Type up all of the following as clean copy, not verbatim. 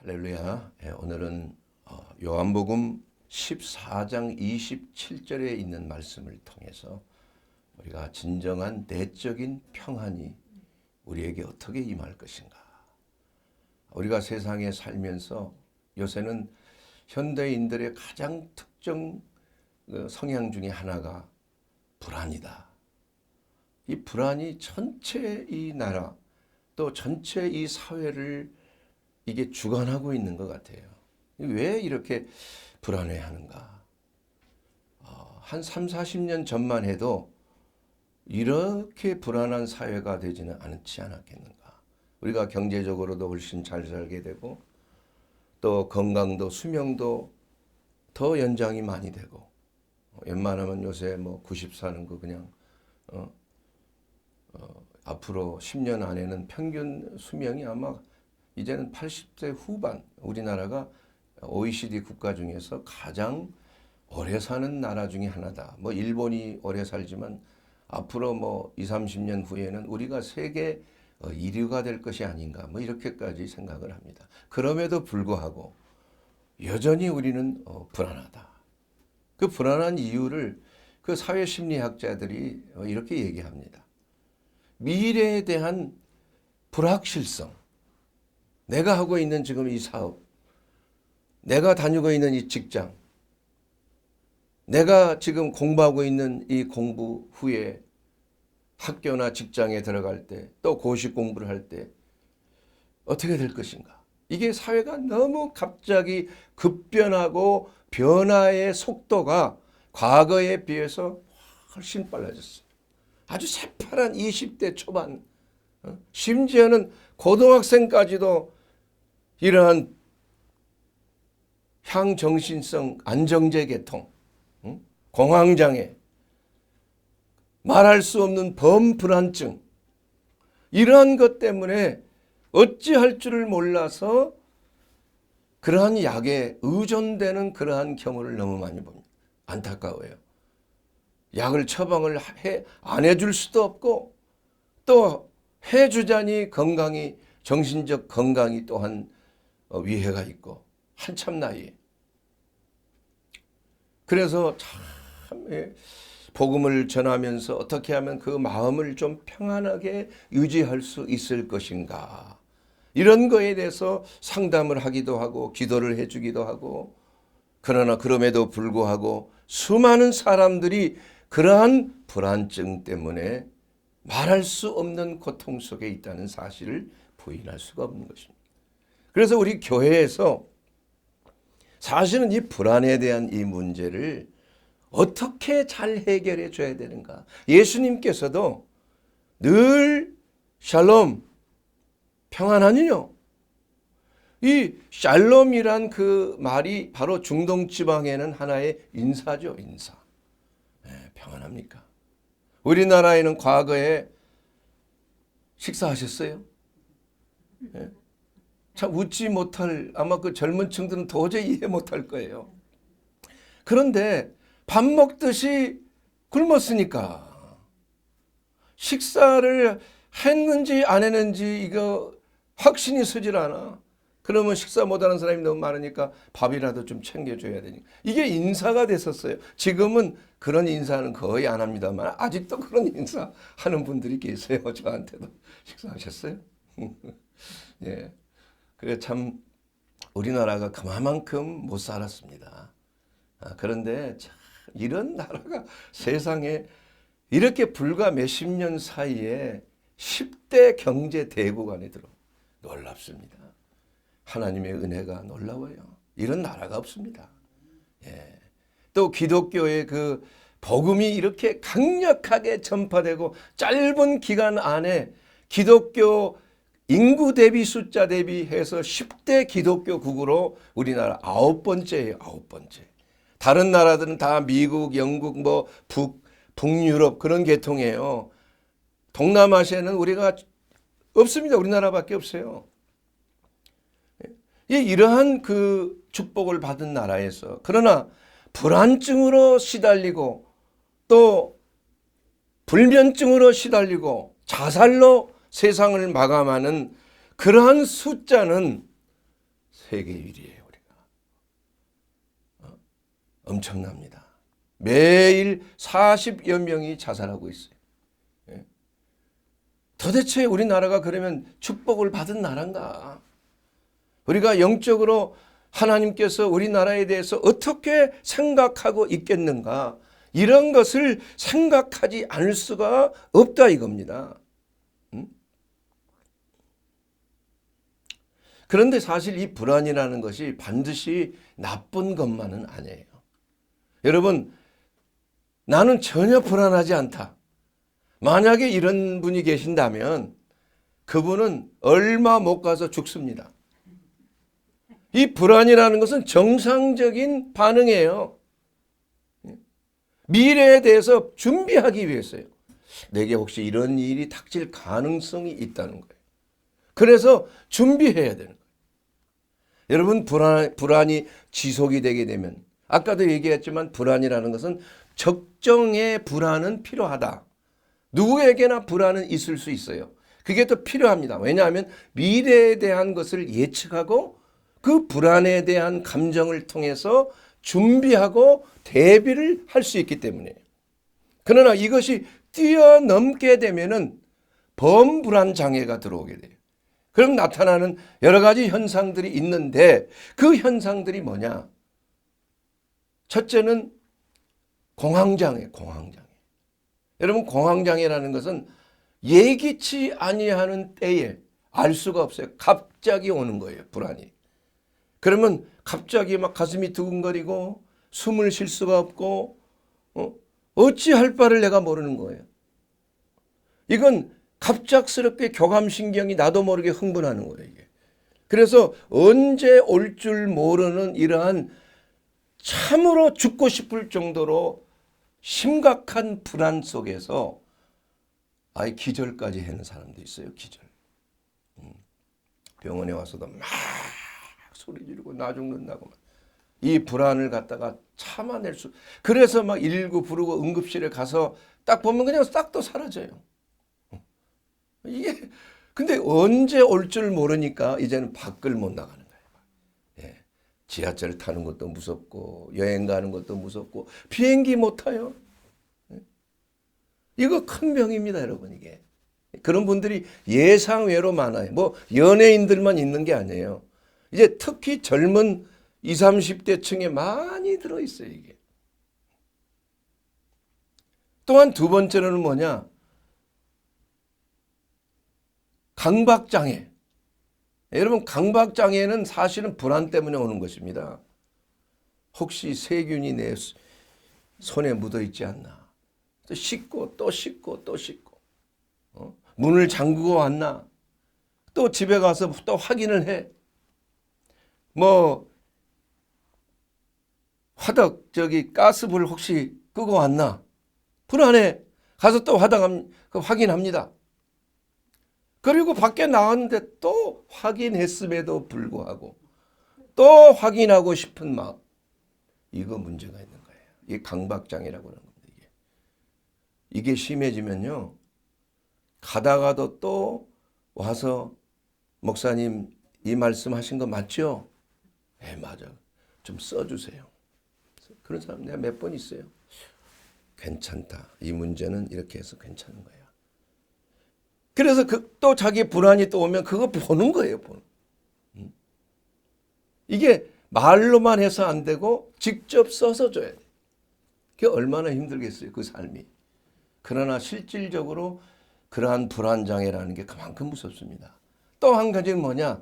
할렐루야. 오늘은 요한복음 14장 27절에 있는 말씀을 통해서 우리가 진정한 내적인 평안이 우리에게 어떻게 임할 것인가. 우리가 세상에 살면서 요새는 현대인들의 가장 특정 성향 중에 하나가 불안이다. 이 불안이 전체 이 나라 또 전체 이 사회를 이게 주관하고 있는 것 같아요. 왜 이렇게 불안해하는가? 한 3, 40년 전만 해도 이렇게 불안한 사회가 되지는 않지 않았겠는가? 우리가 경제적으로도 훨씬 잘 살게 되고 또 건강도 수명도 더 연장이 많이 되고 웬만하면 요새 90 사는 거 그냥 앞으로 10년 안에는 평균 수명이 아마 이제는 80세 후반, 우리나라가 OECD 국가 중에서 가장 오래 사는 나라 중에 하나다. 일본이 오래 살지만 앞으로 20, 30년 후에는 우리가 세계 1위가 될 것이 아닌가. 이렇게까지 생각을 합니다. 그럼에도 불구하고 여전히 우리는 불안하다. 그 불안한 이유를 그 사회심리학자들이 이렇게 얘기합니다. 미래에 대한 불확실성. 내가 하고 있는 지금 이 사업, 내가 다니고 있는 이 직장, 내가 지금 공부하고 있는 이 공부 후에 학교나 직장에 들어갈 때, 또 고시 공부를 할 때 어떻게 될 것인가. 이게 사회가 너무 갑자기 급변하고 변화의 속도가 과거에 비해서 훨씬 빨라졌어요. 아주 새파란 20대 초반, 심지어는 고등학생까지도 이러한 향정신성 안정제 계통, 공황장애, 말할 수 없는 범불안증, 이러한 것 때문에 어찌할 줄을 몰라서 그러한 약에 의존되는 그러한 경우를 너무 많이 봅니다. 안타까워요. 약을 처방을 안 해줄 수도 없고 또 해주자니 건강이, 정신적 건강이 또한 위해가 있고 한참 나이에. 그래서 참 복음을 전하면서 어떻게 하면 그 마음을 좀 평안하게 유지할 수 있을 것인가. 이런 거에 대해서 상담을 하기도 하고 기도를 해주기도 하고, 그러나 그럼에도 불구하고 수많은 사람들이 그러한 불안증 때문에 말할 수 없는 고통 속에 있다는 사실을 부인할 수가 없는 것입니다. 그래서 우리 교회에서 사실은 이 불안에 대한 이 문제를 어떻게 잘 해결해 줘야 되는가. 예수님께서도 늘 샬롬, 평안하니요. 이 샬롬이란 그 말이 바로 중동 지방에는 하나의 인사죠, 인사. 평안합니까? 우리나라에는 과거에 식사하셨어요? 참 웃지 못할, 아마 그 젊은 층들은 도저히 이해 못할 거예요. 그런데 밥 먹듯이 굶었으니까 식사를 했는지 안 했는지 이거 확신이 서질 않아. 그러면 식사 못하는 사람이 너무 많으니까 밥이라도 좀 챙겨줘야 되니까. 이게 인사가 됐었어요. 지금은 그런 인사는 거의 안 합니다만 아직도 그런 인사 하는 분들이 계세요. 저한테도. 식사하셨어요? 예. 그래 참 우리나라가 그만큼 못 살았습니다. 그런데 참 이런 나라가 세상에 이렇게 불과 몇십 년 사이에 10대 경제 대국 안에 들어 놀랍습니다. 하나님의 은혜가 놀라워요. 이런 나라가 없습니다. 예. 또 기독교의 그 복음이 이렇게 강력하게 전파되고 짧은 기간 안에 기독교 인구 대비 숫자 대비해서 10대 기독교국으로 우리나라 9번째예요. 9번째. 다른 나라들은 다 미국, 영국, 북유럽 그런 계통이에요. 동남아시아는 우리가 없습니다. 우리나라밖에 없어요. 이러한 그 축복을 받은 나라에서 그러나 불안증으로 시달리고 또 불면증으로 시달리고 자살로 세상을 마감하는 그러한 숫자는 세계 1위예요, 우리가. 엄청납니다. 매일 40여 명이 자살하고 있어요. 예. 도대체 우리나라가 그러면 축복을 받은 나라인가? 우리가 영적으로 하나님께서 우리나라에 대해서 어떻게 생각하고 있겠는가? 이런 것을 생각하지 않을 수가 없다 이겁니다. 그런데 사실 이 불안이라는 것이 반드시 나쁜 것만은 아니에요. 여러분, 나는 전혀 불안하지 않다. 만약에 이런 분이 계신다면 그분은 얼마 못 가서 죽습니다. 이 불안이라는 것은 정상적인 반응이에요. 미래에 대해서 준비하기 위해서요. 내게 혹시 이런 일이 닥칠 가능성이 있다는 거예요. 그래서 준비해야 되는 거예요. 여러분, 불안이 지속이 되게 되면, 아까도 얘기했지만 불안이라는 것은 적정의 불안은 필요하다. 누구에게나 불안은 있을 수 있어요. 그게 또 필요합니다. 왜냐하면 미래에 대한 것을 예측하고 그 불안에 대한 감정을 통해서 준비하고 대비를 할 수 있기 때문이에요. 그러나 이것이 뛰어넘게 되면은 범불안 장애가 들어오게 돼요. 그럼 나타나는 여러 가지 현상들이 있는데 그 현상들이 뭐냐? 첫째는 공황장애. 여러분, 공황장애라는 것은 예기치 아니하는 때에 알 수가 없어요. 갑자기 오는 거예요, 불안이. 그러면 갑자기 막 가슴이 두근거리고 숨을 쉴 수가 없고 어찌할 바를 내가 모르는 거예요. 이건 갑작스럽게 교감신경이 나도 모르게 흥분하는 거예요, 이게. 그래서 언제 올 줄 모르는 이러한 참으로 죽고 싶을 정도로 심각한 불안 속에서 아예 기절까지 하는 사람도 있어요, 기절. 병원에 와서도 막 소리 지르고 나 죽는다고 이 불안을 갖다가 참아낼 수. 그래서 막 119 부르고 응급실에 가서 딱 보면 그냥 싹 또 사라져요. 이게 근데 언제 올 줄 모르니까 이제는 밖을 못 나가는 거예요. 예. 지하철 타는 것도 무섭고 여행 가는 것도 무섭고 비행기 못 타요. 예. 이거 큰 병입니다, 여러분. 이게 그런 분들이 예상외로 많아요. 뭐 연예인들만 있는 게 아니에요. 이제 특히 젊은 20, 30대 층에 많이 들어있어요, 이게. 또한 두 번째로는 뭐냐? 강박장애. 여러분, 강박장애는 사실은 불안 때문에 오는 것입니다. 혹시 세균이 내 손에 묻어 있지 않나? 또 씻고 또 씻고 또 씻고. 문을 잠그고 왔나? 또 집에 가서 또 확인을 해. 뭐 화덕 가스불 혹시 끄고 왔나? 불안해. 가서 또 확인합니다. 그리고 밖에 나왔는데 또 확인했음에도 불구하고 또 확인하고 싶은 마음. 이거 문제가 있는 거예요. 이게 강박장애라고 하는 겁니다. 이게 심해지면요. 가다가도 또 와서 목사님 이 말씀하신 거 맞죠? 네, 맞아. 좀 써주세요. 그런 사람 내가 몇 번 있어요. 괜찮다. 이 문제는 이렇게 해서 괜찮은 거야. 그래서 또 자기 불안이 또 오면 그거 보는 거예요. 이게 말로만 해서 안 되고 직접 써서 줘야 돼. 그게 얼마나 힘들겠어요, 그 삶이. 그러나 실질적으로 그러한 불안장애라는 게 그만큼 무섭습니다. 또 한 가지는 뭐냐?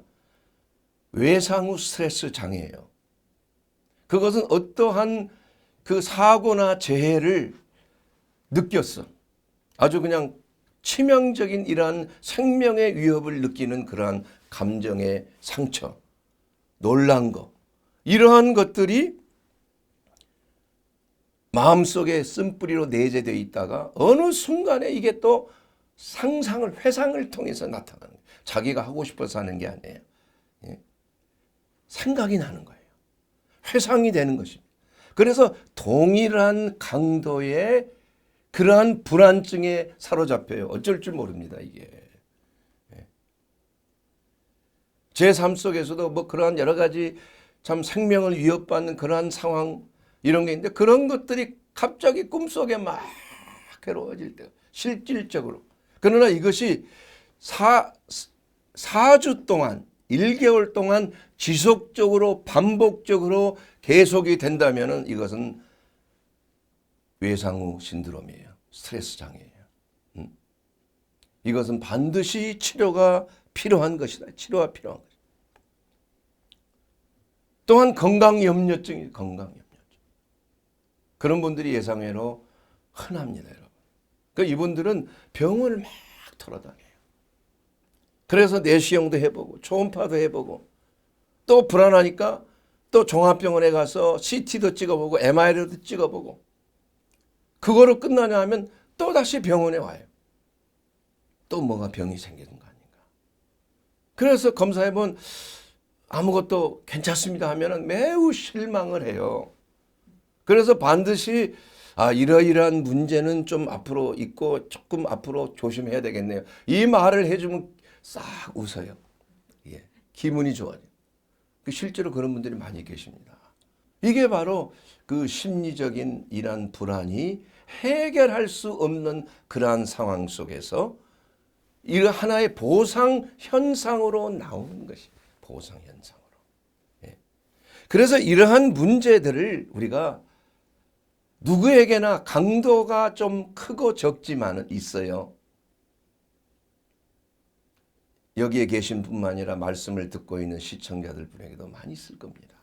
외상 후 스트레스 장애예요. 그것은 어떠한 그 사고나 재해를 느꼈어. 아주 그냥 치명적인 이러한 생명의 위협을 느끼는 그러한 감정의 상처, 놀란 거, 이러한 것들이 마음속에 쓴뿌리로 내재되어 있다가 어느 순간에 이게 또 회상을 통해서 나타나는 거예요. 자기가 하고 싶어서 하는 게 아니에요. 예. 생각이 나는 거예요. 회상이 되는 것입니다. 그래서 동일한 강도의 그러한 불안증에 사로잡혀요. 어쩔 줄 모릅니다, 이게. 제 삶 속에서도 뭐 그러한 여러 가지 참 생명을 위협받는 그러한 상황 이런 게 있는데 그런 것들이 갑자기 꿈속에 막 괴로워질 때 실질적으로. 그러나 이것이 4주 동안 1개월 동안 지속적으로 반복적으로 계속이 된다면 이것은 외상후 신드롬이에요. 스트레스 장애예요. 이것은 반드시 치료가 필요한 것이다. 치료가 필요한 것이다. 또한 건강염려증이 건강염려증. 그런 분들이 예상외로 흔합니다, 여러분. 그러니까 이분들은 병원을 막 돌아다녀요. 그래서 내시경도 해보고 초음파도 해보고 또 불안하니까 또 종합병원에 가서 CT도 찍어보고 MRI도 찍어보고 그거로 끝나냐 하면 또 다시 병원에 와요. 또 뭐가 병이 생기는 거 아닌가. 그래서 검사해본 아무것도 괜찮습니다 하면 매우 실망을 해요. 그래서 반드시 이러이러한 문제는 좀 앞으로 있고 조금 앞으로 조심해야 되겠네요. 이 말을 해주면 싹 웃어요. 예, 기분이 좋아요. 실제로 그런 분들이 많이 계십니다. 이게 바로 그 심리적인 이러한 불안이 해결할 수 없는 그러한 상황 속에서 이 하나의 보상 현상으로 나오는 것이 보상 현상으로. 예. 그래서 이러한 문제들을 우리가 누구에게나 강도가 좀 크고 적지만은 있어요. 여기에 계신 분만 아니라 말씀을 듣고 있는 시청자들 분에게도 많이 있을 겁니다.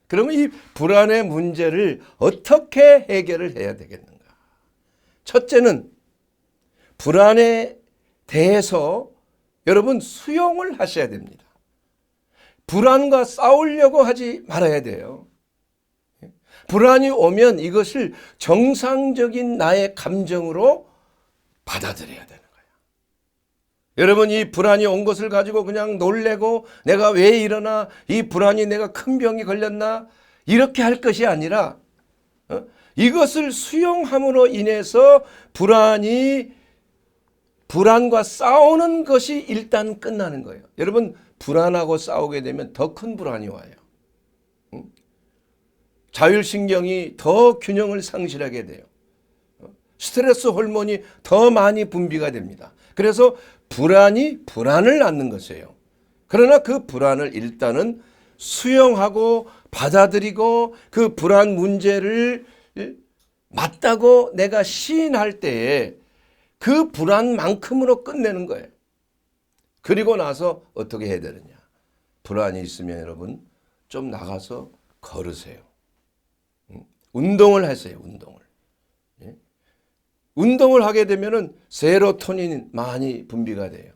그러면 이 불안의 문제를 어떻게 해결을 해야 되겠는가? 첫째는 불안에 대해서 여러분 수용을 하셔야 됩니다. 불안과 싸우려고 하지 말아야 돼요. 불안이 오면 이것을 정상적인 나의 감정으로 받아들여야 되는 거예요. 여러분 이 불안이 온 것을 가지고 그냥 놀래고 내가 왜 이러나 이 불안이 내가 큰 병이 걸렸나 이렇게 할 것이 아니라 이것을 수용함으로 인해서 불안과 싸우는 것이 일단 끝나는 거예요. 여러분 불안하고 싸우게 되면 더 큰 불안이 와요. 자율신경이 더 균형을 상실하게 돼요. 스트레스 호르몬이 더 많이 분비가 됩니다. 그래서 불안이 불안을 낳는 것이에요. 그러나 그 불안을 일단은 수용하고 받아들이고 그 불안 문제를 맞다고 내가 시인할 때에 그 불안만큼으로 끝내는 거예요. 그리고 나서 어떻게 해야 되느냐. 불안이 있으면 여러분 좀 나가서 걸으세요. 운동을 하세요. 운동을. 운동을 하게 되면은 세로토닌이 많이 분비가 돼요.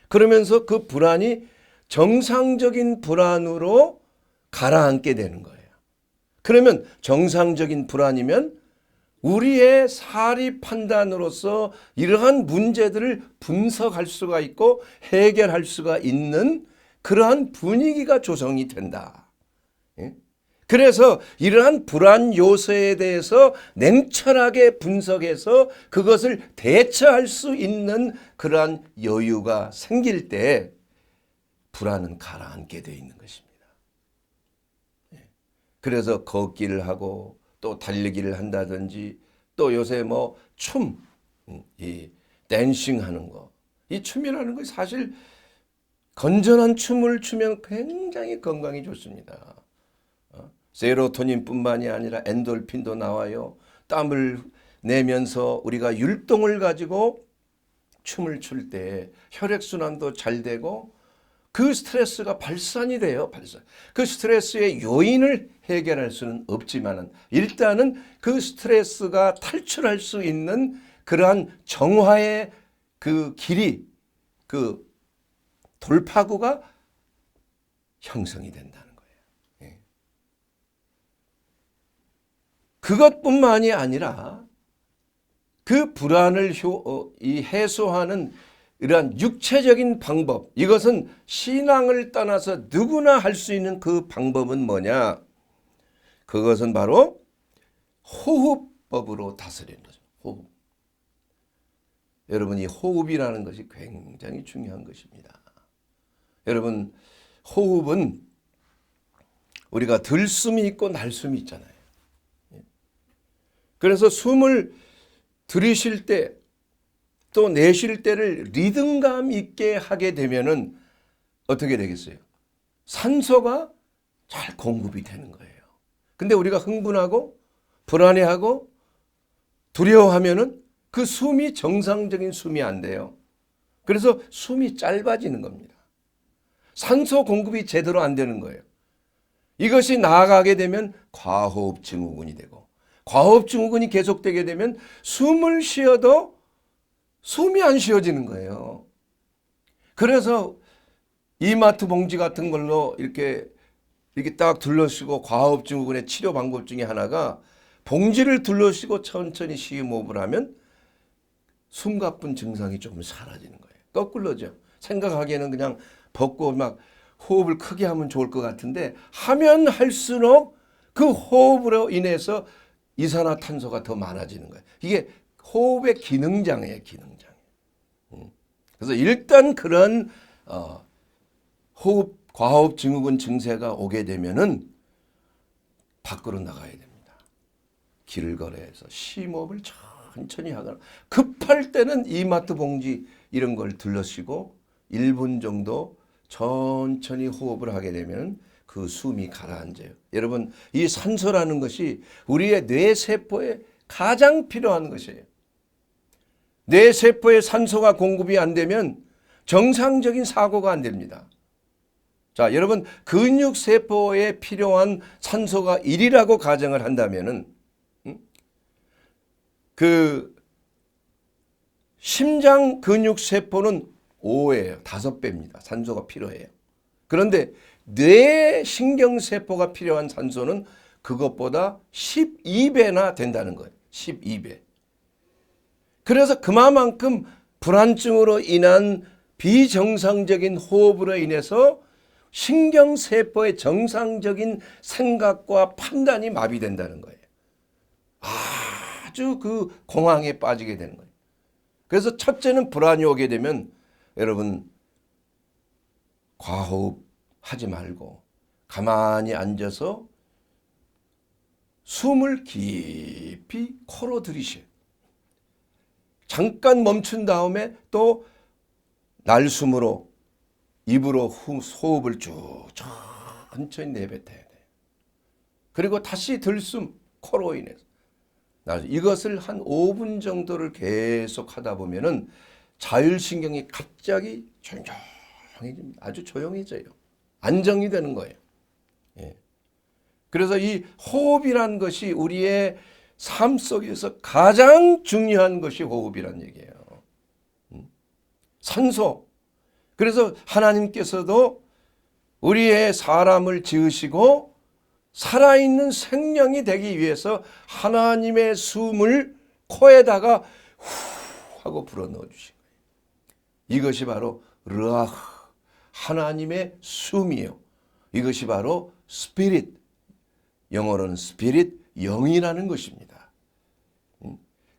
그러면서 그 불안이 정상적인 불안으로 가라앉게 되는 거예요. 그러면 정상적인 불안이면 우리의 사리 판단으로서 이러한 문제들을 분석할 수가 있고 해결할 수가 있는 그러한 분위기가 조성이 된다. 그래서 이러한 불안 요소에 대해서 냉철하게 분석해서 그것을 대처할 수 있는 그러한 여유가 생길 때 불안은 가라앉게 되어 있는 것입니다. 그래서 걷기를 하고 또 달리기를 한다든지 또 요새 뭐 이 댄싱 하는 거. 이 춤이라는 것이 사실 건전한 춤을 추면 굉장히 건강이 좋습니다. 세로토닌뿐만이 아니라 엔돌핀도 나와요. 땀을 내면서 우리가 율동을 가지고 춤을 출 때 혈액순환도 잘 되고 그 스트레스가 발산이 돼요. 발산. 그 스트레스의 요인을 해결할 수는 없지만 일단은 그 스트레스가 탈출할 수 있는 그러한 정화의 그 길이, 그 돌파구가 형성이 된다는 거예요. 그것뿐만이 아니라 그 불안을 해소하는 이러한 육체적인 방법, 이것은 신앙을 떠나서 누구나 할 수 있는 그 방법은 뭐냐? 그것은 바로 호흡법으로 다스리는 거죠. 호흡. 여러분 이 호흡이라는 것이 굉장히 중요한 것입니다. 여러분, 호흡은 우리가 들숨이 있고 날숨이 있잖아요. 그래서 숨을 들이쉴 때 또 내쉴 때를 리듬감 있게 하게 되면은 어떻게 되겠어요? 산소가 잘 공급이 되는 거예요. 근데 우리가 흥분하고 불안해하고 두려워하면은 그 숨이 정상적인 숨이 안 돼요. 그래서 숨이 짧아지는 겁니다. 산소 공급이 제대로 안 되는 거예요. 이것이 나아가게 되면 과호흡 증후군이 되고, 과호흡 증후군이 계속되게 되면 숨을 쉬어도 숨이 안 쉬어지는 거예요. 그래서 이마트 봉지 같은 걸로 이렇게 딱 둘러쓰고, 과호흡 증후군의 치료 방법 중에 하나가 봉지를 둘러쓰고 천천히 심호흡을 하면 숨가쁜 증상이 조금 사라지는 거예요. 거꾸로죠. 생각하기에는 그냥 벗고 막 호흡을 크게 하면 좋을 것 같은데, 하면 할수록 그 호흡으로 인해서 이산화탄소가 더 많아지는 거예요. 이게 호흡의 기능장애예요, 기능장애. 그래서 일단 그런 과호흡 증후군 증세가 오게 되면은 밖으로 나가야 됩니다. 길을 걸어서 심호흡을 천천히 하거나, 급할 때는 이마트 봉지 이런 걸 둘러쓰고 1분 정도 천천히 호흡을 하게 되면 그 숨이 가라앉아요. 여러분, 이 산소라는 것이 우리의 뇌세포에 가장 필요한 것이에요. 뇌세포에 산소가 공급이 안 되면 정상적인 사고가 안 됩니다. 자, 여러분, 근육세포에 필요한 산소가 1이라고 가정을 한다면은, 그 심장 근육세포는 5예요. 5배입니다. 산소가 필요해요. 그런데 뇌 신경세포가 필요한 산소는 그것보다 12배나 된다는 거예요. 12배. 그래서 그만큼 불안증으로 인한 비정상적인 호흡으로 인해서 신경세포의 정상적인 생각과 판단이 마비된다는 거예요. 아주 그 공황에 빠지게 되는 거예요. 그래서 첫째는 불안이 오게 되면 여러분, 과호흡 하지 말고 가만히 앉아서 숨을 깊이 코로 들이쉬어요. 잠깐 멈춘 다음에 또 날숨으로 입으로 호흡을 쭉 천천히 내뱉어야 돼요. 그리고 다시 들숨, 코로 인해서. 이것을 한 5분 정도를 계속 하다 보면은 자율신경이 갑자기 조용해집니다. 아주 조용해져요. 안정이 되는 거예요. 예. 그래서 이 호흡이란 것이 우리의 삶 속에서 가장 중요한 것이 호흡이란 얘기예요. 산소. 그래서 하나님께서도 우리의 사람을 지으시고 살아있는 생명이 되기 위해서 하나님의 숨을 코에다가 후 하고 불어넣어 주신 거예요. 이것이 바로 르아흐, 하나님의 숨이에요. 이것이 바로 스피릿, 영어로는 스피릿, 영이라는 것입니다.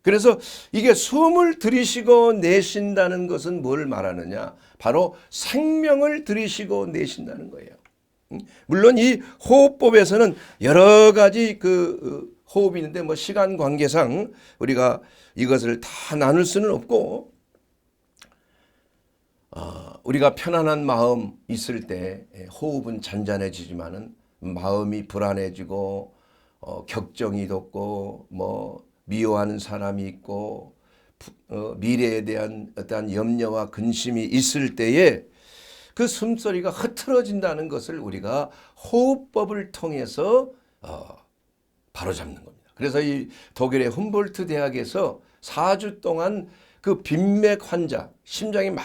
그래서 이게 숨을 들이쉬고 내쉰다는 것은 뭘 말하느냐? 바로 생명을 들이쉬고 내쉰다는 거예요. 물론 이 호흡법에서는 여러 가지 그 호흡이 있는데 뭐 시간 관계상 우리가 이것을 다 나눌 수는 없고, 우리가 편안한 마음 있을 때 호흡은 잔잔해지지만은 마음이 불안해지고 격정이 돋고 뭐 미워하는 사람이 있고 미래에 대한 어떠한 염려와 근심이 있을 때에 그 숨소리가 흐트러진다는 것을 우리가 호흡법을 통해서 바로잡는 겁니다. 그래서 이 독일의 훔볼트 대학에서 4주 동안 그 빈맥 환자, 심장이 막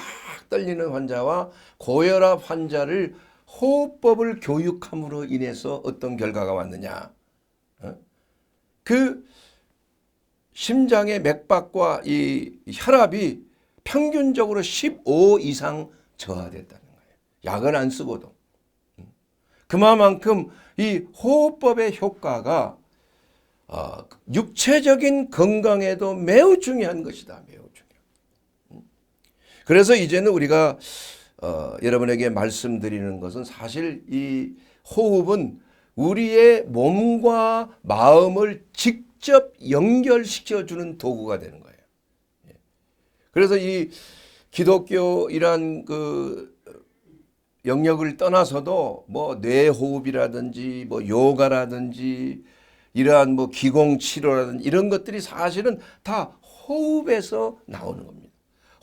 떨리는 환자와 고혈압 환자를 호흡법을 교육함으로 인해서 어떤 결과가 왔느냐? 그 심장의 맥박과 이 혈압이 평균적으로 15 이상 저하됐다는 거예요. 약을 안 쓰고도. 그만큼 이 호흡법의 효과가 육체적인 건강에도 매우 중요한 것이다. 매우 중요해. 그래서 이제는 우리가 여러분에게 말씀드리는 것은 사실 이 호흡은 우리의 몸과 마음을 직접 연결시켜주는 도구가 되는 거예요. 그래서 이 기독교이란 그 영역을 떠나서도 뭐 뇌호흡이라든지 뭐 요가라든지 이러한 뭐 기공치료라든지 이런 것들이 사실은 다 호흡에서 나오는 겁니다.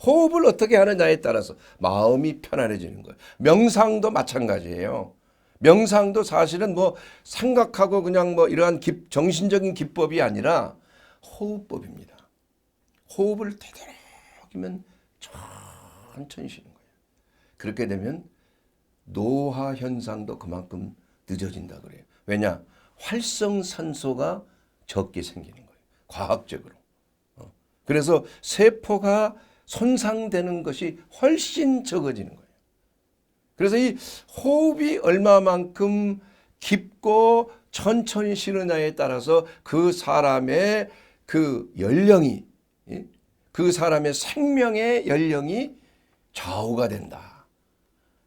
호흡을 어떻게 하느냐에 따라서 마음이 편안해지는 거예요. 명상도 마찬가지예요. 명상도 사실은 뭐 생각하고 그냥 뭐 이러한 정신적인 기법이 아니라 호흡법입니다. 호흡을 되도록이면 천천히 쉬는 거예요. 그렇게 되면 노화 현상도 그만큼 늦어진다 그래요. 왜냐? 활성산소가 적게 생기는 거예요. 과학적으로. 그래서 세포가 손상되는 것이 훨씬 적어지는 거예요. 그래서 이 호흡이 얼마만큼 깊고 천천히 쉬느냐에 따라서 그 사람의 그 연령이, 그 사람의 생명의 연령이 좌우가 된다.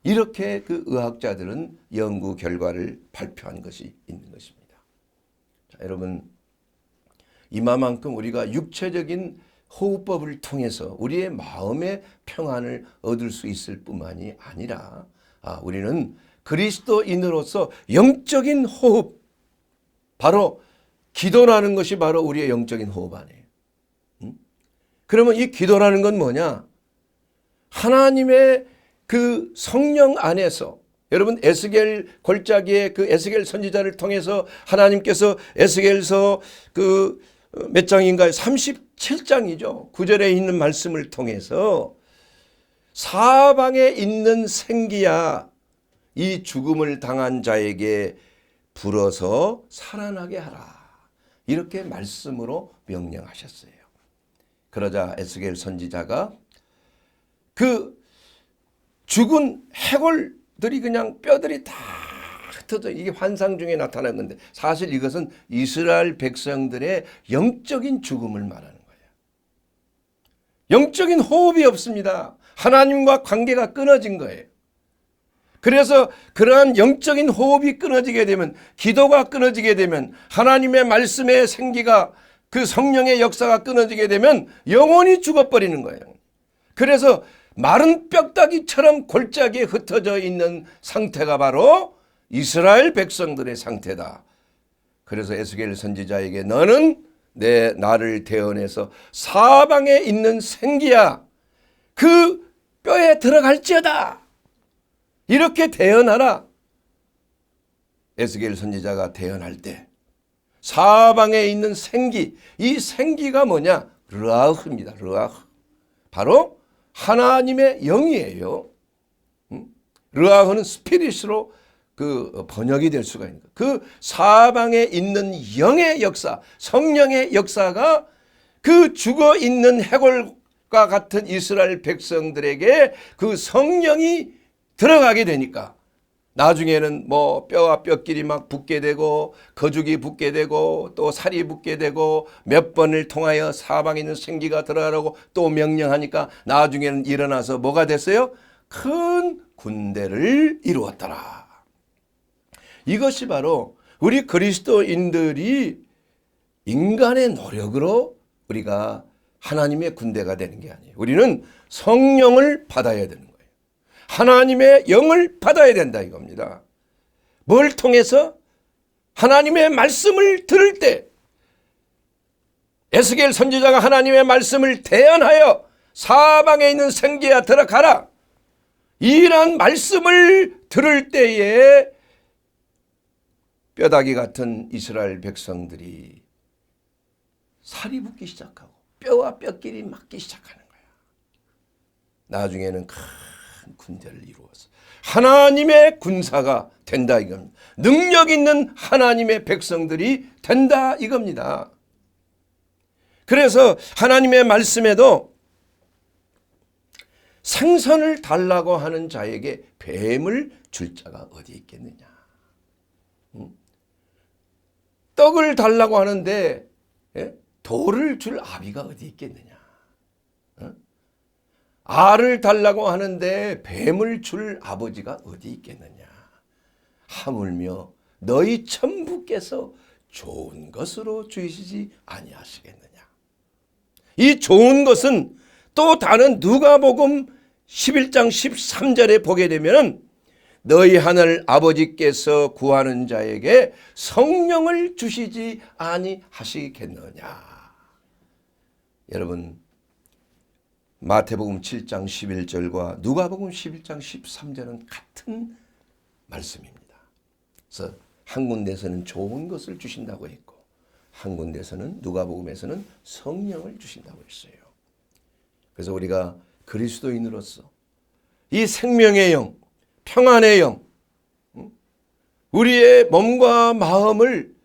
이렇게 그 의학자들은 연구 결과를 발표한 것이 있는 것입니다. 자, 여러분, 이마만큼 우리가 육체적인 호흡법을 통해서 우리의 마음의 평안을 얻을 수 있을 뿐만이 아니라 우리는 그리스도인으로서 영적인 호흡, 바로 기도라는 것이 바로 우리의 영적인 호흡 아니에요. 그러면 이 기도라는 건 뭐냐? 하나님의 그 성령 안에서, 여러분 에스겔 골짜기의 그 에스겔 선지자를 통해서 하나님께서 에스겔서 그 몇 장인가요? 37장이죠. 9절에 있는 말씀을 통해서 사방에 있는 생기야 이 죽음을 당한 자에게 불어서 살아나게 하라. 이렇게 말씀으로 명령하셨어요. 그러자 에스겔 선지자가 그 죽은 해골들이 그냥 뼈들이 다 흩어져, 이게 환상 중에 나타난 건데 사실 이것은 이스라엘 백성들의 영적인 죽음을 말하는 거예요. 영적인 호흡이 없습니다. 하나님과 관계가 끊어진 거예요. 그래서 그러한 영적인 호흡이 끊어지게 되면, 기도가 끊어지게 되면, 하나님의 말씀의 생기가, 그 성령의 역사가 끊어지게 되면 영혼이 죽어버리는 거예요. 그래서 마른 뼈다귀처럼 골짜기에 흩어져 있는 상태가 바로 이스라엘 백성들의 상태다. 그래서 에스겔 선지자에게 너는 나를 대언해서 사방에 있는 생기야 그 뼈에 들어갈지어다. 이렇게 대언하라. 에스겔 선지자가 대언할 때 사방에 있는 생기, 이 생기가 뭐냐? 르아흐입니다. 르아흐. 바로 하나님의 영이에요. 르아흐는 스피릿으로 그 번역이 될 수가 있는 거예요. 그 사방에 있는 영의 역사, 성령의 역사가 그 죽어 있는 해골과 같은 이스라엘 백성들에게 그 성령이 들어가게 되니까 나중에는 뭐 뼈와 뼈끼리 막 붙게 되고 거죽이 붙게 되고 또 살이 붙게 되고 몇 번을 통하여 사방에 있는 생기가 들어가라고 또 명령하니까 나중에는 일어나서 뭐가 됐어요? 큰 군대를 이루었더라. 이것이 바로 우리 그리스도인들이 인간의 노력으로 우리가 하나님의 군대가 되는 게 아니에요. 우리는 성령을 받아야 되는 거예요. 하나님의 영을 받아야 된다 이겁니다. 뭘 통해서? 하나님의 말씀을 들을 때, 에스겔 선지자가 하나님의 말씀을 대언하여 사방에 있는 생기야 들어가라. 이런 말씀을 들을 때에 뼈다귀 같은 이스라엘 백성들이 살이 붙기 시작하고 뼈와 뼈끼리 맞기 시작하는 거야. 나중에는 큰 군대를 이루어서 하나님의 군사가 된다 이겁니다. 능력 있는 하나님의 백성들이 된다 이겁니다. 그래서 하나님의 말씀에도 생선을 달라고 하는 자에게 뱀을 줄 자가 어디 있겠느냐. 떡을 달라고 하는데 돌을 줄 아비가 어디 있겠느냐. 알을 달라고 하는데 뱀을 줄 아버지가 어디 있겠느냐. 하물며 너희 천부께서 좋은 것으로 주시지 아니하시겠느냐. 이 좋은 것은 또 다른 누가복음 11장 13절에 보게 되면 너희 하늘 아버지께서 구하는 자에게 성령을 주시지 아니하시겠느냐. 여러분, 마태복음 7장 11절과 누가복음 11장 13절은 같은 말씀입니다. 그래서 한 군데에서는 좋은 것을 주신다고 했고 한 군데에서는 누가복음에서는 성령을 주신다고 했어요. 그래서 우리가 그리스도인으로서 이 생명의 영, 평안의 영, 우리의 몸과 마음을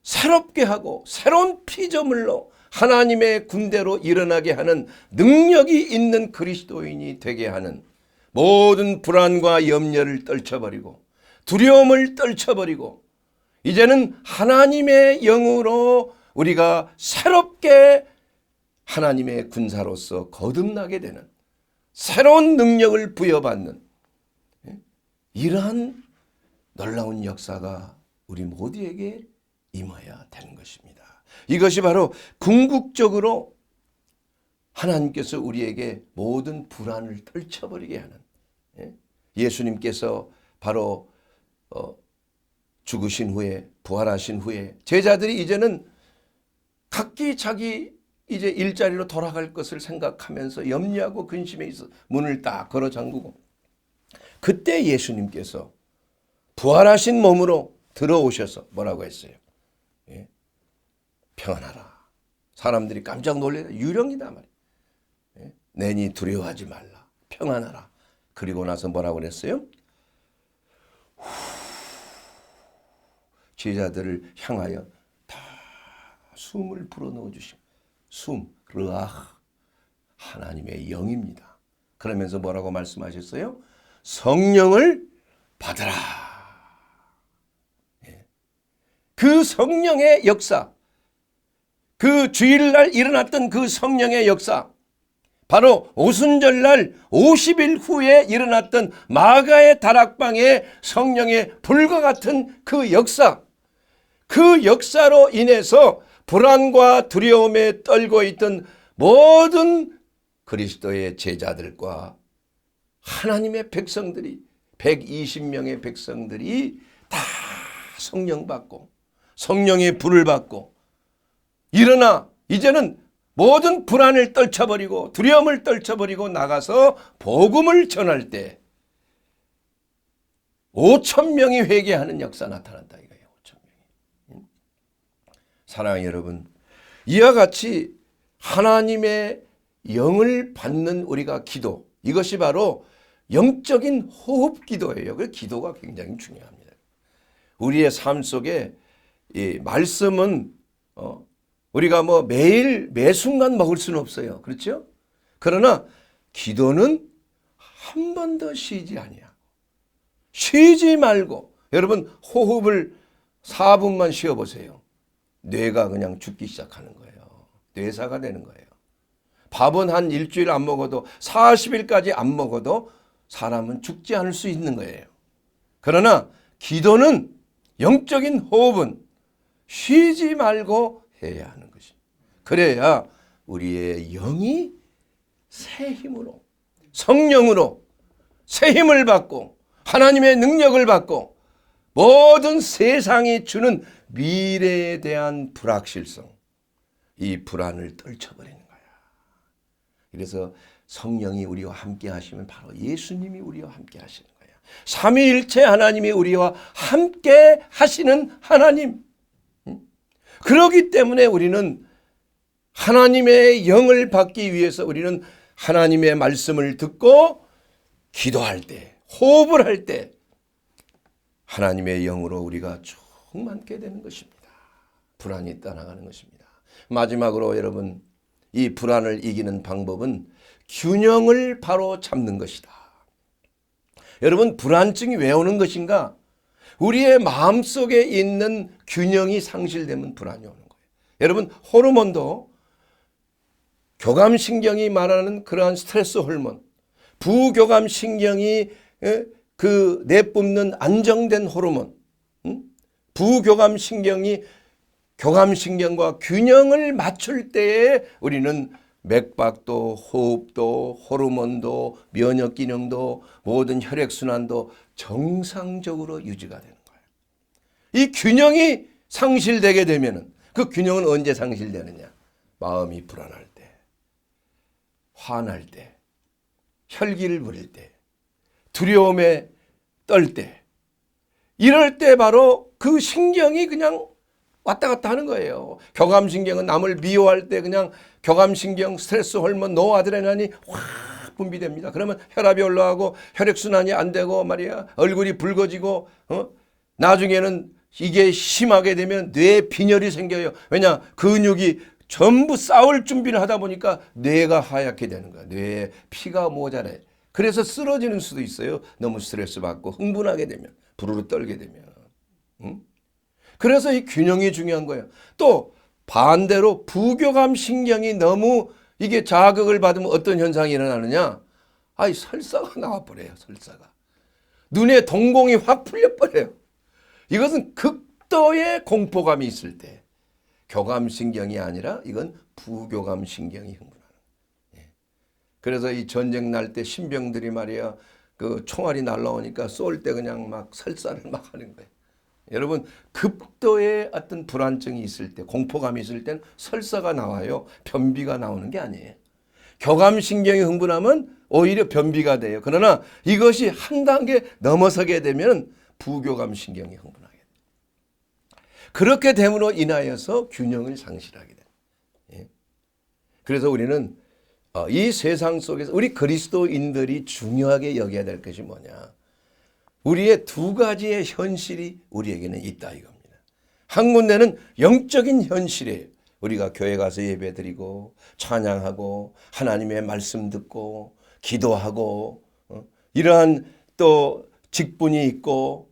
새롭게 하고 새로운 피조물로 하나님의 군대로 일어나게 하는 능력이 있는 그리스도인이 되게 하는 모든 불안과 염려를 떨쳐버리고 두려움을 떨쳐버리고 이제는 하나님의 영으로 우리가 새롭게 하나님의 군사로서 거듭나게 되는 새로운 능력을 부여받는 이러한 놀라운 역사가 우리 모두에게 임해야 되는 것입니다. 이것이 바로 궁극적으로 하나님께서 우리에게 모든 불안을 떨쳐버리게 하는, 예수님께서 바로 죽으신 후에 부활하신 후에 제자들이 이제는 각기 자기 이제 일자리로 돌아갈 것을 생각하면서 염려하고 근심에 있어 문을 딱 걸어 잠그고, 그때 예수님께서 부활하신 몸으로 들어오셔서 뭐라고 했어요? 평안하라. 사람들이 깜짝 놀래라. 유령이다 말이에요. 내니 두려워하지 말라. 평안하라. 그리고 나서 뭐라고 그랬어요? 제자들을 향하여 다 숨을 불어넣어 주시고, 숨, 르아, 하나님의 영입니다. 그러면서 뭐라고 말씀하셨어요? 성령을 받으라. 그 성령의 역사, 그 주일날 일어났던 그 성령의 역사, 바로 오순절날 50일 후에 일어났던 마가의 다락방의 성령의 불과 같은 그 역사, 그 역사로 인해서 불안과 두려움에 떨고 있던 모든 그리스도의 제자들과 하나님의 백성들이 120명의 백성들이 다 성령 받고 성령의 불을 받고 일어나 이제는 모든 불안을 떨쳐버리고 두려움을 떨쳐버리고 나가서 복음을 전할 때 5,000명이 회개하는 역사 나타난다 이거예요. 5,000명이. 사랑하는 여러분, 이와 같이 하나님의 영을 받는 우리가 기도, 이것이 바로 영적인 호흡 기도예요. 그 기도가 굉장히 중요합니다. 우리의 삶 속에 이 말씀은 우리가 뭐 매일 매 순간 먹을 수는 없어요. 그렇죠? 그러나 기도는 한 번도 쉬지 아니하고, 쉬지 말고, 여러분 호흡을 4분만 쉬어보세요. 뇌가 그냥 죽기 시작하는 거예요. 뇌사가 되는 거예요. 밥은 한 일주일 안 먹어도 40일까지 안 먹어도 사람은 죽지 않을 수 있는 거예요. 그러나 기도는, 영적인 호흡은 쉬지 말고 해야 하는 것입니다. 그래야 우리의 영이 새 힘으로, 성령으로 새 힘을 받고 하나님의 능력을 받고 모든 세상이 주는 미래에 대한 불확실성, 이 불안을 떨쳐버리는 거야. 그래서 성령이 우리와 함께 하시면 바로 예수님이 우리와 함께 하시는 거예요. 삼위일체 하나님이 우리와 함께 하시는 하나님. 그렇기 때문에 우리는 하나님의 영을 받기 위해서 우리는 하나님의 말씀을 듣고 기도할 때, 호흡을 할 때 하나님의 영으로 우리가 충만케 되는 것입니다. 불안이 떠나가는 것입니다. 마지막으로 여러분, 이 불안을 이기는 방법은 균형을 바로 잡는 것이다. 여러분, 불안증이 왜 오는 것인가? 우리의 마음속에 있는 균형이 상실되면 불안이 오는 거예요. 여러분, 호르몬도 교감신경이 말하는 그러한 스트레스 호르몬, 부교감신경이 그 내뿜는 안정된 호르몬, 부교감신경이 교감신경과 균형을 맞출 때에 우리는 맥박도, 호흡도, 호르몬도, 면역기능도, 모든 혈액순환도 정상적으로 유지가 되는 거예요. 이 균형이 상실되게 되면은, 그 균형은 언제 상실되느냐? 마음이 불안할 때, 화날 때, 혈기를 부릴 때, 두려움에 떨 때, 이럴 때 바로 그 신경이 그냥 왔다 갔다 하는 거예요. 교감신경은 남을 미워할 때 그냥 교감신경 스트레스 호르몬 노아드레날린이 확 분비됩니다. 그러면 혈압이 올라가고 혈액순환이 안 되고 말이야, 얼굴이 붉어지고, 나중에는 이게 심하게 되면 뇌 빈혈이 생겨요. 왜냐? 근육이 전부 싸울 준비를 하다 보니까 뇌가 하얗게 되는 거야. 뇌에 피가 모자라요. 그래서 쓰러지는 수도 있어요. 너무 스트레스 받고 흥분하게 되면, 부르르 떨게 되면. 그래서 이 균형이 중요한 거예요. 또 반대로 부교감 신경이 너무 이게 자극을 받으면 어떤 현상이 일어나느냐? 아이, 설사가 나와버려요. 설사가. 눈에 동공이 확 풀려버려요. 이것은 극도의 공포감이 있을 때, 교감신경이 아니라 이건 부교감신경이 흥분하는 거예요. 그래서 이 전쟁 날 때 신병들이 말이야, 그 총알이 날라오니까 쏠 때 그냥 막 설사를 막 하는 거예요. 여러분, 급도의 어떤 불안증이 있을 때, 공포감이 있을 땐 설사가 나와요. 변비가 나오는 게 아니에요. 교감신경이 흥분하면 오히려 변비가 돼요. 그러나 이것이 한 단계 넘어서게 되면 부교감신경이 흥분하게 돼요. 그렇게 됨으로 인하여서 균형을 상실하게 돼요. 그래서 우리는 이 세상 속에서 우리 그리스도인들이 중요하게 여겨야 될 것이 뭐냐? 우리의 두 가지의 현실이 우리에게는 있다 이겁니다. 한 군데는 영적인 현실이에요. 우리가 교회 가서 예배드리고 찬양하고 하나님의 말씀 듣고 기도하고, 이러한 또 직분이 있고,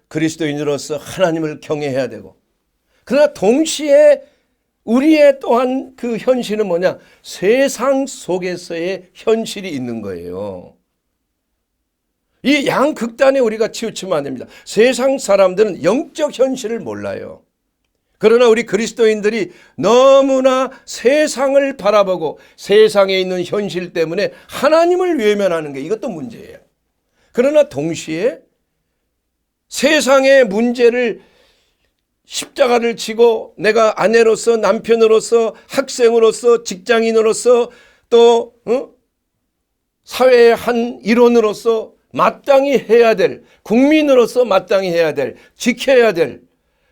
그리스도인으로서 하나님을 경외해야 되고, 그러나 동시에 우리의 또한 그 현실은 뭐냐? 세상 속에서의 현실이 있는 거예요. 이 양극단에 우리가 치우치면 안 됩니다. 세상 사람들은 영적 현실을 몰라요. 그러나 우리 그리스도인들이 너무나 세상을 바라보고 세상에 있는 현실 때문에 하나님을 외면하는 게 이것도 문제예요. 그러나 동시에 세상의 문제를 십자가를 지고 내가 아내로서, 남편으로서, 학생으로서, 직장인으로서, 또 사회의 한 일원으로서 마땅히 해야 될, 국민으로서 마땅히 해야 될, 지켜야 될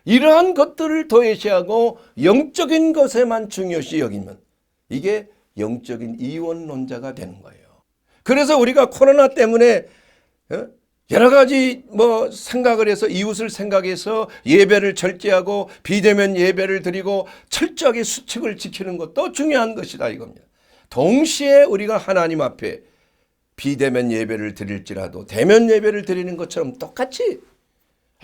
이러한 것들을 도외시하고 영적인 것에만 중요시 여기면 이게 영적인 이원론자가 되는 거예요. 그래서 우리가 코로나 때문에 여러 가지 생각을 해서, 이웃을 생각해서 예배를 절제하고 비대면 예배를 드리고 철저하게 수칙을 지키는 것도 중요한 것이다 이겁니다. 동시에 우리가 하나님 앞에 비대면 예배를 드릴지라도 대면 예배를 드리는 것처럼 똑같이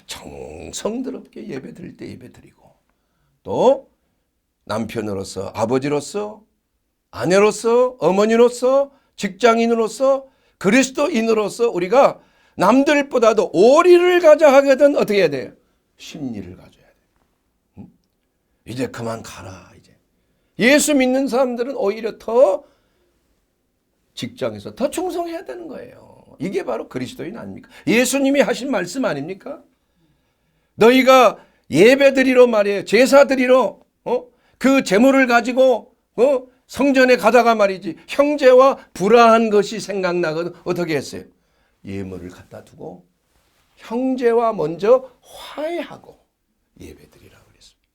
정성스럽게 예배 드릴 때 예배 드리고, 또 남편으로서, 아버지로서, 아내로서, 어머니로서, 직장인으로서, 그리스도인으로서 우리가 남들보다도 오리를 가져 하거든 어떻게 해야 돼요? 심리를 가져야 돼요. 이제 그만 가라. 이제 예수 믿는 사람들은 오히려 더 직장에서 더 충성해야 되는 거예요. 이게 바로 그리스도인 아닙니까? 예수님이 하신 말씀 아닙니까? 너희가 예배드리러 말이에요. 제사드리러 그 재물을 가지고 성전에 가다가 말이지 형제와 불화한 것이 생각나거든 어떻게 했어요? 예물을 갖다 두고 형제와 먼저 화해하고 예배드리라고 그랬습니다.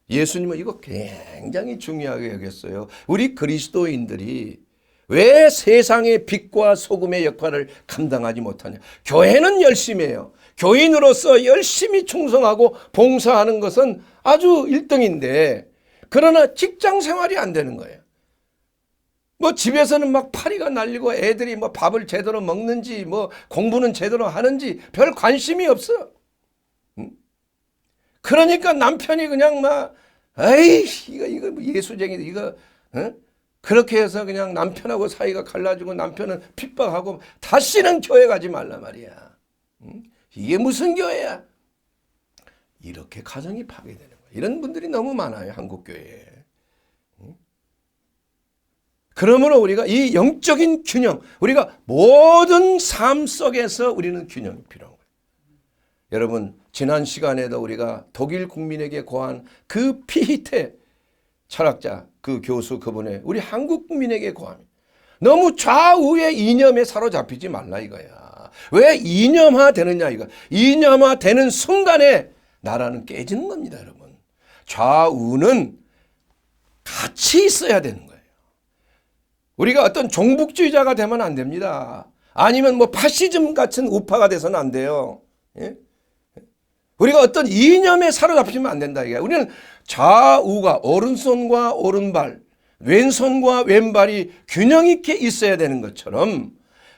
예수님은 이거 굉장히 중요하게 여겼어요. 우리 그리스도인들이 왜 세상의 빛과 소금의 역할을 감당하지 못하냐? 교회는 열심히 해요. 교인으로서 열심히 충성하고 봉사하는 것은 아주 1등인데 그러나 직장 생활이 안 되는 거예요. 집에서는 막 파리가 날리고 애들이 밥을 제대로 먹는지 공부는 제대로 하는지 별 관심이 없어. 그러니까 남편이 그냥 에이 이거 예수쟁이 이거 어? 그렇게 해서 그냥 남편하고 사이가 갈라지고 남편은 핍박하고 다시는 교회 가지 말라 말이야. 이게 무슨 교회야? 이렇게 가정이 파괴되는 거야. 이런 분들이 너무 많아요, 한국 교회에. 그러므로 우리가 이 영적인 균형, 우리가 모든 삶 속에서 우리는 균형이 필요한 거예요. 여러분, 지난 시간에도 우리가 독일 국민에게 고한 그 피히테 철학자, 그 교수 그분의 우리 한국 국민에게 고합니다. 너무 좌우의 이념에 사로잡히지 말라 이거야. 왜 이념화 되느냐 이거. 이념화 되는 순간에 나라는 깨지는 겁니다, 여러분. 좌우는 같이 있어야 되는 거예요. 우리가 어떤 종북주의자가 되면 안 됩니다. 아니면 뭐 파시즘 같은 우파가 돼서는 안 돼요. 예? 우리가 어떤 이념에 사로잡히면 안 된다 이게. 우리는 좌우가 오른손과 오른발, 왼손과 왼발이 균형 있게 있어야 되는 것처럼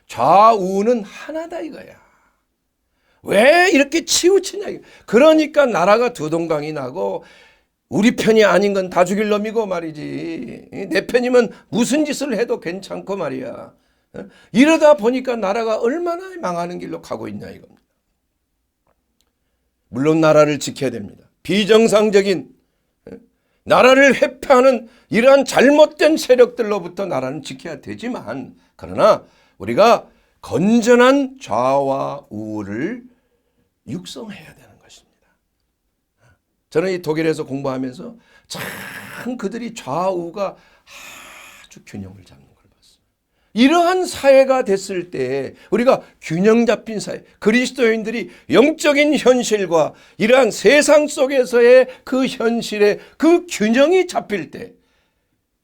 좌우는 하나다 이거야. 왜 이렇게 치우치냐 이거. 그러니까 나라가 두 동강이 나고 우리 편이 아닌 건 다 죽일 놈이고 말이지. 내 편이면 무슨 짓을 해도 괜찮고 말이야. 이러다 보니까 나라가 얼마나 망하는 길로 가고 있냐 이겁니다. 물론 나라를 지켜야 됩니다. 비정상적인 나라를 회피하는 이러한 잘못된 세력들로부터 나라는 지켜야 되지만, 그러나 우리가 건전한 좌와 우를 육성해야 되는 것입니다. 저는 이 독일에서 공부하면서 참 그들이 좌우가 아주 균형을 잡는 걸 봤어요. 이러한 사회가 됐을 때 우리가 균형 잡힌 사회, 그리스도인들이 영적인 현실과 이러한 세상 속에서의 그 현실의 그 균형이 잡힐 때,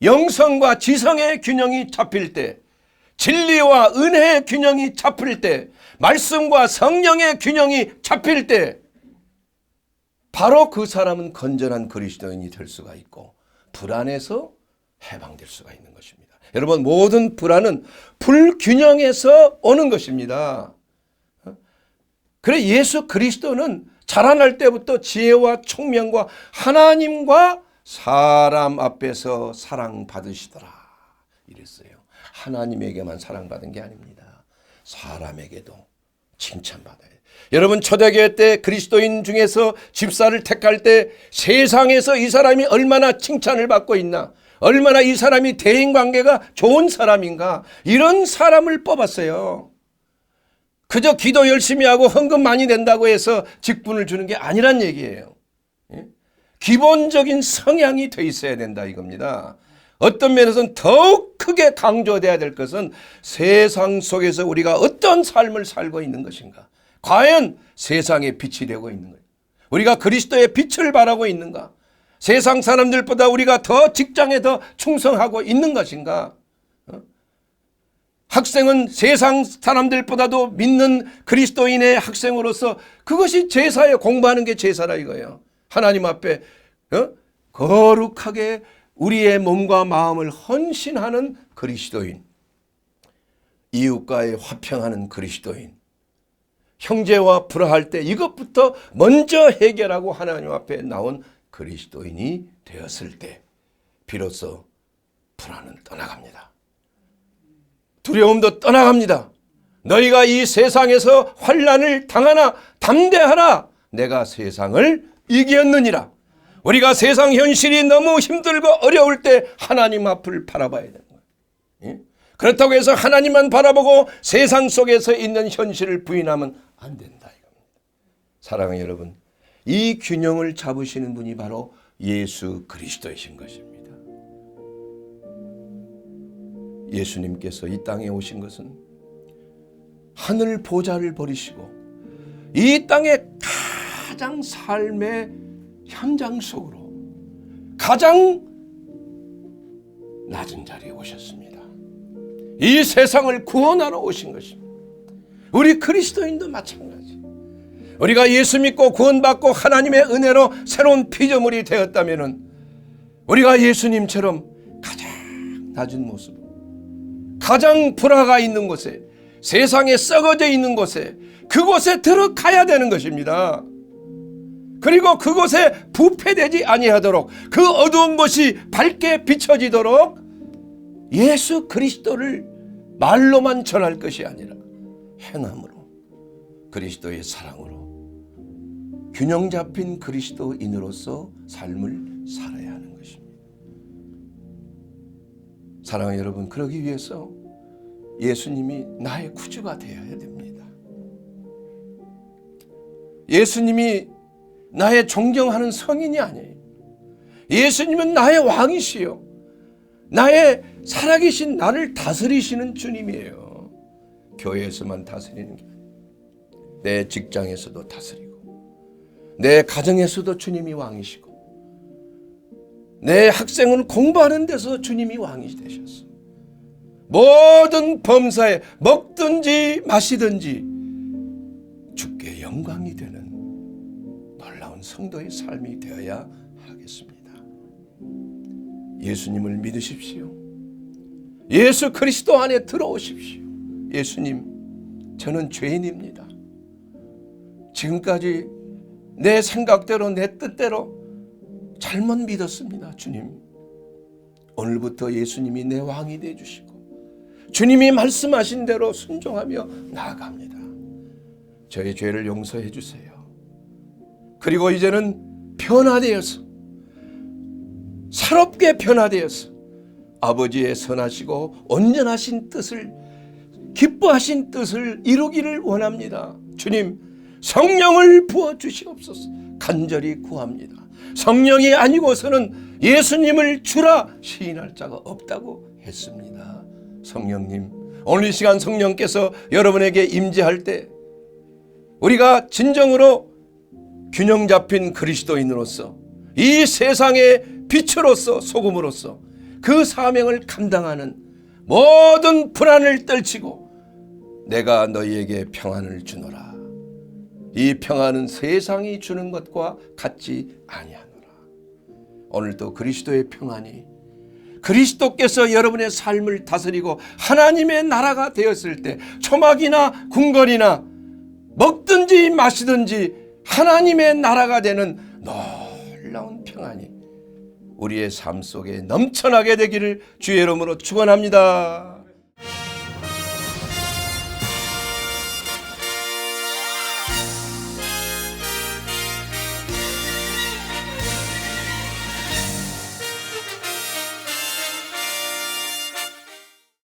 영성과 지성의 균형이 잡힐 때, 진리와 은혜의 균형이 잡힐 때, 말씀과 성령의 균형이 잡힐 때, 바로 그 사람은 건전한 그리스도인이 될 수가 있고 불안에서 해방될 수가 있는 것입니다. 여러분, 모든 불안은 불균형에서 오는 것입니다. 그래 예수 그리스도는 자라날 때부터 지혜와 총명과 하나님과 사람 앞에서 사랑받으시더라 이랬어요. 하나님에게만 사랑받은 게 아닙니다. 사람에게도 칭찬받아야 돼요. 여러분, 초대교회 때 그리스도인 중에서 집사를 택할 때 세상에서 이 사람이 얼마나 칭찬을 받고 있나, 얼마나 이 사람이 대인관계가 좋은 사람인가, 이런 사람을 뽑았어요. 그저 기도 열심히 하고 헌금 많이 낸다고 해서 직분을 주는 게 아니란 얘기예요. 기본적인 성향이 돼 있어야 된다 이겁니다. 어떤 면에서는 더욱 크게 강조돼야 될 것은 세상 속에서 우리가 어떤 삶을 살고 있는 것인가, 과연 세상에 빛이 되고 있는 거예요. 우리가 그리스도의 빛을 발하고 있는가, 세상 사람들보다 우리가 더 직장에 더 충성하고 있는 것인가. 학생은 세상 사람들보다도 믿는 그리스도인의 학생으로서 그것이 제사예요. 공부하는 게 제사라 이거예요. 하나님 앞에 거룩하게 우리의 몸과 마음을 헌신하는 그리스도인, 이웃과의 화평하는 그리스도인, 형제와 불화할 때 이것부터 먼저 해결하고 하나님 앞에 나온 그리스도인이 되었을 때 비로소 불안은 떠나갑니다. 두려움도 떠나갑니다. 너희가 이 세상에서 환난을 당하나 담대하라, 내가 세상을 이겼느니라. 우리가 세상 현실이 너무 힘들고 어려울 때 하나님 앞을 바라봐야 되는 거예요. 그렇다고 해서 하나님만 바라보고 세상 속에서 있는 현실을 부인하면 안 된다 이겁니다. 사랑하는 여러분, 이 균형을 잡으시는 분이 바로 예수 그리스도이신 것입니다. 예수님께서 이 땅에 오신 것은 하늘 보좌를 버리시고 이 땅의 가장 삶의 현장 속으로 가장 낮은 자리에 오셨습니다. 이 세상을 구원하러 오신 것입니다. 우리 그리스도인도 마찬가지. 우리가 예수 믿고 구원받고 하나님의 은혜로 새로운 피조물이 되었다면 우리가 예수님처럼 가장 낮은 모습, 가장 불화가 있는 곳에, 세상에 썩어져 있는 곳에, 그곳에 들어가야 되는 것입니다. 그리고 그곳에 부패되지 아니하도록 그 어두운 곳이 밝게 비춰지도록 예수 그리스도를 말로만 전할 것이 아니라 행함으로, 그리스도의 사랑으로 균형 잡힌 그리스도인으로서 삶을 살아야 하는 것입니다. 사랑하는 여러분, 그러기 위해서 예수님이 나의 구주가 되어야 됩니다. 예수님이 나의 존경하는 성인이 아니에요. 예수님은 나의 왕이시요, 나의 살아계신 나를 다스리시는 주님이에요. 교회에서만 다스리는 게 아니에요. 내 직장에서도 다스리고, 내 가정에서도 주님이 왕이시고, 내 학생은 공부하는 데서 주님이 왕이 되셨어. 모든 범사에 먹든지 마시든지 주께 영광이 되는 놀라운 성도의 삶이 되어야 하겠습니다. 예수님을 믿으십시오. 예수 그리스도 안에 들어오십시오. 예수님, 저는 죄인입니다. 지금까지 내 생각대로, 내 뜻대로 잘못 믿었습니다. 주님, 오늘부터 예수님이 내 왕이 되어주시고 주님이 말씀하신 대로 순종하며 나아갑니다. 저의 죄를 용서해 주세요. 그리고 이제는 변화되어서, 새롭게 변화되어서 아버지의 선하시고 온전하신 뜻을, 기뻐하신 뜻을 이루기를 원합니다. 주님, 성령을 부어주시옵소서. 간절히 구합니다. 성령이 아니고서는 예수님을 주라 시인할 자가 없다고 했습니다. 성령님, 오늘 이 시간 성령께서 여러분에게 임재할 때 우리가 진정으로 균형 잡힌 그리스도인으로서, 이 세상의 빛으로서, 소금으로서 그 사명을 감당하는 모든 불안을 떨치고 내가 너희에게 평안을 주노라. 이 평안은 세상이 주는 것과 같지 아니하노라. 오늘도 그리스도의 평안이, 그리스도께서 여러분의 삶을 다스리고 하나님의 나라가 되었을 때 초막이나 궁궐이나 먹든지 마시든지 하나님의 나라가 되는 놀라운 평안이 우리의 삶 속에 넘쳐나게 되기를 주의 이름으로 축원합니다.